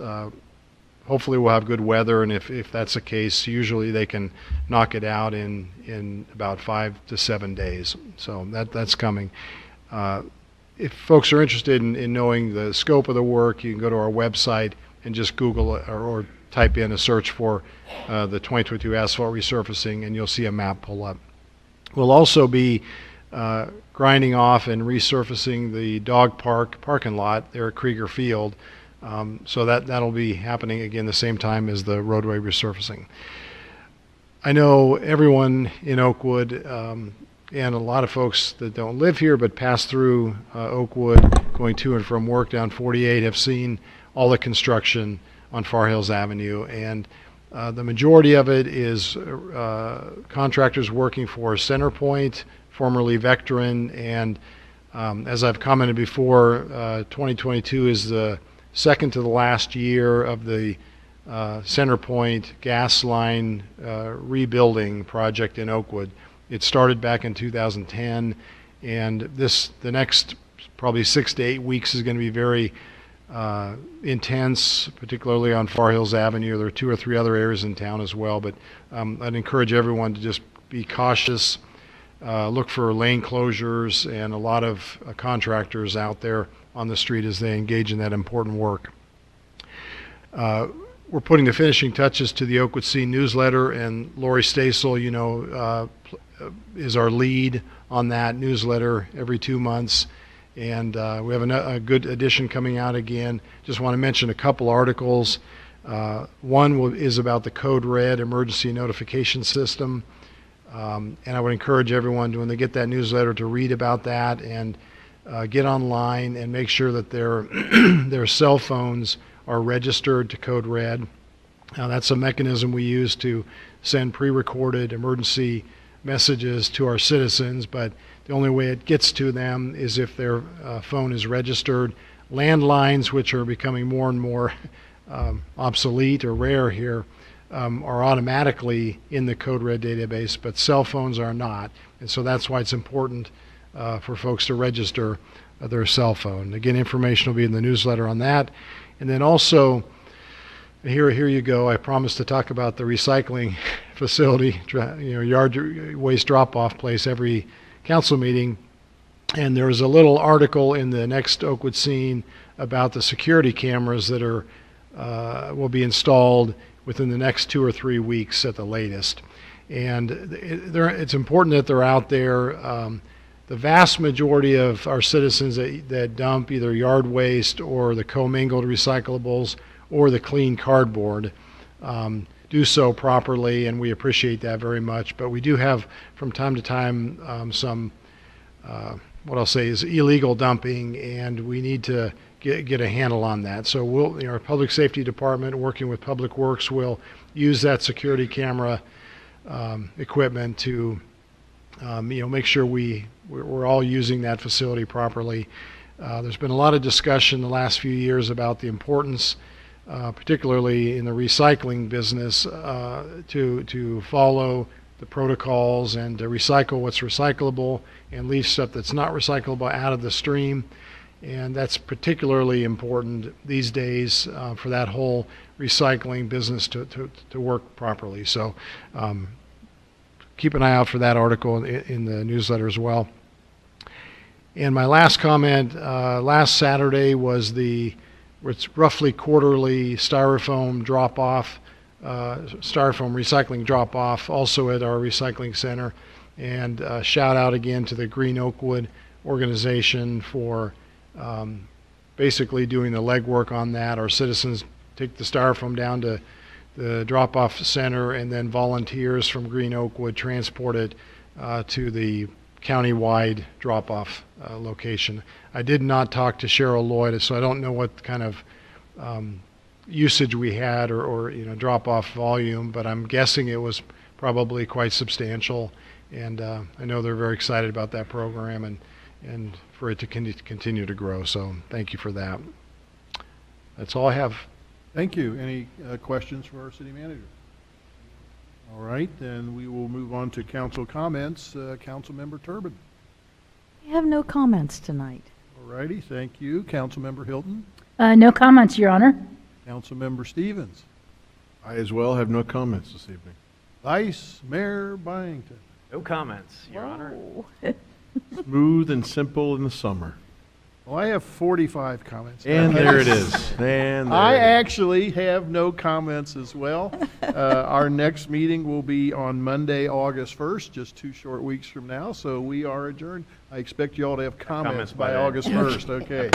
Hopefully we'll have good weather, and if that's the case, usually they can knock it out in about 5 to 7 days. So that's coming. If folks are interested in knowing the scope of the work, you can go to our website and just Google or type in a search for the 2022 asphalt resurfacing, and you'll see a map pull up. We'll also be grinding off and resurfacing the dog parking lot there at Krieger Field. So that'll be happening again the same time as the roadway resurfacing. I know everyone in Oakwood and a lot of folks that don't live here but pass through Oakwood going to and from work down 48 have seen all the construction on Far Hills Avenue, and the majority of it is contractors working for CenterPoint, formerly Vectren, and as I've commented before, 2022 is the second to the last year of the Centerpoint gas line rebuilding project in Oakwood. It started back in 2010, and the next probably 6 to 8 weeks is going to be very intense, particularly on Far Hills Avenue. There are 2 or 3 other areas in town as well, but I'd encourage everyone to just be cautious, look for lane closures, and a lot of contractors out there on the street as they engage in that important work. We're putting the finishing touches to the Oakwood Scene newsletter, and Lori Stasel, is our lead on that newsletter every 2 months. And we have a good edition coming out again. Just want to mention a couple articles. One is about the Code Red emergency notification system. And I would encourage everyone, when they get that newsletter, to read about that and get online and make sure that their cell phones are registered to Code Red. Now, that's a mechanism we use to send pre-recorded emergency messages to our citizens, but the only way it gets to them is if their phone is registered. Landlines, which are becoming more and more obsolete or rare here, are automatically in the Code Red database, but cell phones are not. And so that's why it's important for folks to register their cell phone. Again, information will be in the newsletter on that. And then also, here you go. I promised to talk about the recycling facility, yard waste drop-off place every council meeting. And there was a little article in the next Oakwood Scene about the security cameras that will be installed within the next 2 or 3 weeks at the latest. And it's important that they're out there. The vast majority of our citizens that dump either yard waste or the commingled recyclables or the clean cardboard do so properly, and we appreciate that very much. But we do have, from time to time, some, what I'll say is illegal dumping, and we need to get a handle on that. So our Public Safety Department, working with Public Works, will use that security camera equipment to make sure we're all using that facility properly. There's been a lot of discussion the last few years about the importance, particularly in the recycling business, to follow the protocols and to recycle what's recyclable and leave stuff that's not recyclable out of the stream. And that's particularly important these days for that whole recycling business to work properly. So keep an eye out for that article in the newsletter as well. And my last comment, last Saturday was it's roughly quarterly styrofoam drop-off, styrofoam recycling drop-off, also at our recycling center. And shout out again to the Green Oakwood organization for basically doing the legwork on that. Our citizens take the styrofoam down to the drop-off center, and then volunteers from Green Oakwood transport it to the county-wide drop-off location. I did not talk to Cheryl Lloyd, so I don't know what kind of usage we had or drop-off volume, but I'm guessing it was probably quite substantial. And I know they're very excited about that program and for it to continue to grow. So thank you for that. That's all I have. Thank you. Any questions for our city manager? All right, then we will move on to council comments. Councilmember Turbin. I have no comments tonight. All righty, thank you. Councilmember Hilton. No comments, Your Honor. Councilmember Stevens. I as well have no comments this evening. Vice Mayor Byington. No comments, Your Honor. Smooth and simple in the summer. Well, I have 45 comments. And there it is. And I actually have no comments as well. Our next meeting will be on Monday, August 1st, just 2 short weeks from now. So we are adjourned. I expect you all to have comments by August 1st. Okay.